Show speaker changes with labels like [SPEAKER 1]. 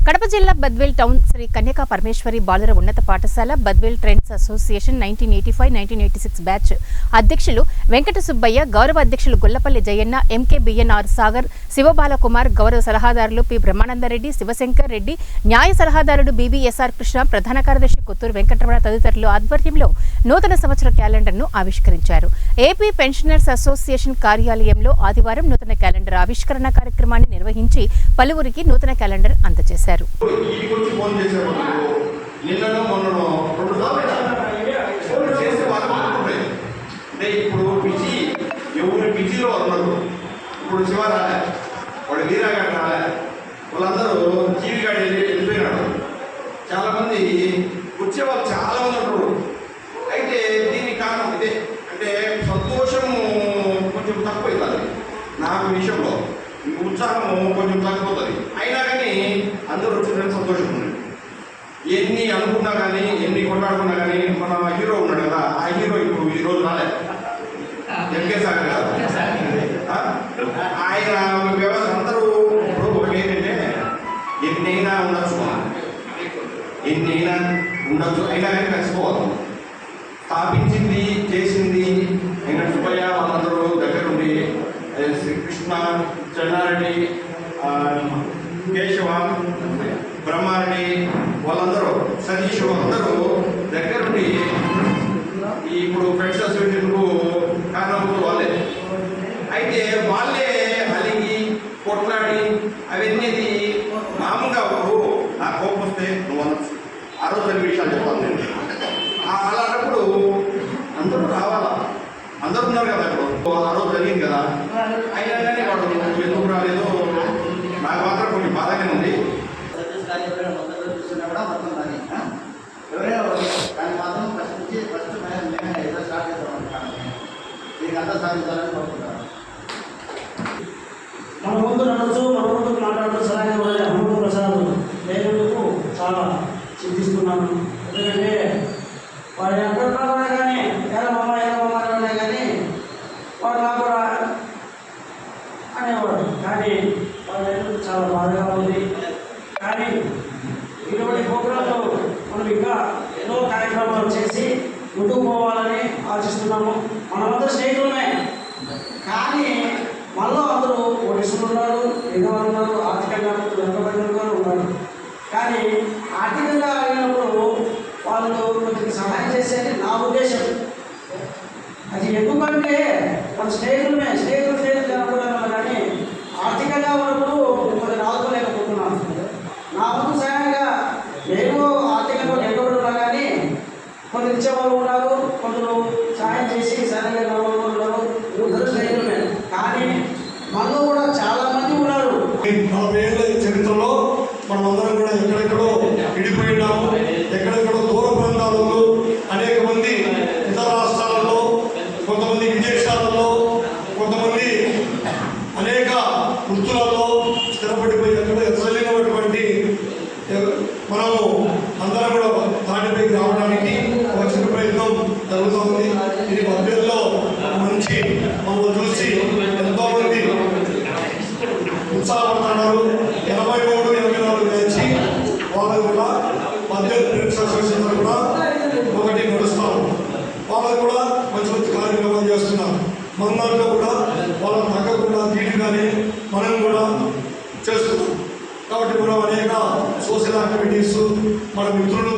[SPEAKER 1] కడప జిల్లా బద్వేల్ టౌన్ శ్రీ కన్యకా పరమేశ్వరి బాలుర ఉన్నత పాఠశాల బద్వేల్ ట్రెండ్స్ అసోసియేషన్ 1985-1986 బ్యాచ్ అధ్యక్షులు వెంకట సుబ్బయ్య, గౌరవ అధ్యక్షులు గొల్లపల్లి జయన్న, ఎంకే-బిఎన్ఆర్ సాగర్, శివబాలకుమార్, గౌరవ సలహాదారులు పి బ్రహ్మానందరెడ్డి, శివశంకర్ రెడ్డి, న్యాయ సలహాదారుడు బిబిఎస్ఆర్ కృష్ణ, ప్రధాన కార్యదర్శి కొత్తూరు వెంకటరమణ తదితరులు ఆధ్వర్యంలో నూతన సంవత్సర క్యాలెండర్ను ఆవిష్కరించారు. ఏపీ పెన్షనర్స్ అసోసియేషన్ కార్యాలయంలో ఆదివారం నూతన క్యాలెండర్ ఆవిష్కరణ కార్యక్రమాన్ని నిర్వహించి పలువురికి నూతన క్యాలెండర్ అందజేశారు.
[SPEAKER 2] ఇప్పుడు శివ రాలే, వాడు వీరాగాడు రాలే, వాళ్ళందరూ జీవిగాడు వెళ్ళిపోయినాడు. చాలామంది వచ్చేవాళ్ళు చాలామంది ఉంటారు. అయితే దీనికి కారణం ఇదే, అంటే సంతోషము కొంచెం తక్కువవుతుంది. నాకు విషయంలో ఉత్సాహము కొంచెం తగ్గిపోతుంది. అయినా కానీ అందరూ వచ్చిన సంతోషం ఉంది. ఎన్ని అనుకున్నా కానీ, ఎన్ని కొట్లాడుకున్నా కానీ, మన హీరో ఉన్నాడు కదా, ఆ హీరో ఇప్పుడు ఈరోజు రాలే, ఎంకే సాగర్ కాదు. ఆయన వ్యవస్థ అందరూ ఇప్పుడు ఒకటి ఏంటంటే ఎన్నైనా ఉండొచ్చు, అయినా కానీ కలిసిపోవాలి. స్థాపించింది, చేసింది వెంకట సుబ్బయ్య, వాళ్ళందరూ దగ్గరుండి శ్రీకృష్ణ, చెన్నారెడ్డి, కేశవ, బ్రహ్మారెడ్డి, వాళ్ళందరూ సతీష్, వాళ్ళందరూ దగ్గరుండి ఇప్పుడు ఫ్రెండ్స్ అసోసియేషన్కు కారణమవుతూ వాళ్ళే. అయితే వాళ్ళే అలిగి కొట్లాడి అవన్నీ మామూలుగా నా కోపం వస్తే నువ్వు అనొచ్చు, ఆ రోజు అన్ని విషయాలు చెప్పాలి నేను. అలాంటప్పుడు అందరూ రావాలా, అందరూ ఉన్నారు కదా ఇప్పుడు, ఆ రోజు జరిగింది కదా. అయినా కానీ వాడు ఎందుకు రాలేదో నాకు మాత్రం కొంచెం బాధగానే ఉంది.
[SPEAKER 3] మన ముందు నడవచ్చు, మన ముందు మాట్లాడుతూ సరైన హనుమ ప్రసాద్ లేనందుకు చాలా చింతిస్తున్నాను. ఎందుకంటే వాడు ఎక్కడున్నా కానీ ఎరమమ్మ అనే కానీ వాడు నాకు అనేవాడు. కానీ వాడు చాలా బాధగా ఉంది. కానీ ఇటువంటి ప్రోగ్రాంలో మనం ఇంకా ఎన్నో కార్యక్రమాలు చేసి ముందుకు పోవాలని ఆశిస్తున్నాము. మనమంతా స్నేహితులమే, కానీ మనలో అందరూ పోలీసులు ఉన్నారు, పేదవాళ్ళు ఉన్నారు, ఆర్థికంగా వెనుకబడిన వారు ఉన్నారు. కానీ ఆర్థికంగా అయినప్పుడు వాళ్ళు కొంచెం సహాయం చేసేది నా ఉద్దేశం. అది ఎందుకంటే మన స్నేహితులు అనుకున్నాను, కానీ ఆర్థికంగా ఉన్నప్పుడు కొంచెం ఆదుకోలేకపోతున్నాను. నా ముందు సహాయంగా నేను ఆర్థికంగా వెనుకబడి ఉన్నా, కానీ కొందరు ఇచ్చేవాళ్ళు ఉన్నారు, కొందరు సహాయం చేసి సహాయంగా ఉన్నారు. అందరూ స్నేహితులే, కానీ మనలో కూడా చాలా మంది ఉన్నారు.
[SPEAKER 4] 40 ఏళ్ళ చరిత్రలో మనం అందరం కూడా ఎక్కడెక్కడో విడిపోయినాము, ఎక్కడెక్కడో దూర ప్రాంతాలలో, అనేక మంది ఇతర రాష్ట్రాలలో, కొంతమంది విదేశాలలో, కొంతమంది అనేక వృత్తులలో స్థిరపడిపోయి ఎక్కడ ఎసలేనటువంటి మనము అందరం కూడా తాటిపైకి రావడానికి వచ్చిన ప్రయత్నం జరుగుతుంది. ఇది బద్వేల్లో మంచి మమ్మల్ని చూసి ఎంతోమంది ఉత్సాహపడుతున్నారు. 83-84 నుంచి వాళ్ళు కూడా బద్వేల్ ఫ్రెండ్స్ అసోసియేషన్ కూడా ఒకటి నడుస్తారు. వాళ్ళు కూడా మంచి మంచి కార్యక్రమాలు చేస్తున్నారు. మన దాంట్లో కూడా వాళ్ళని తగ్గకుండా తీరుగానే మనం కూడా చేస్తున్నాం. కాబట్టి మనం అనేక సోషల్ యాక్టివిటీస్ మన మిత్రులు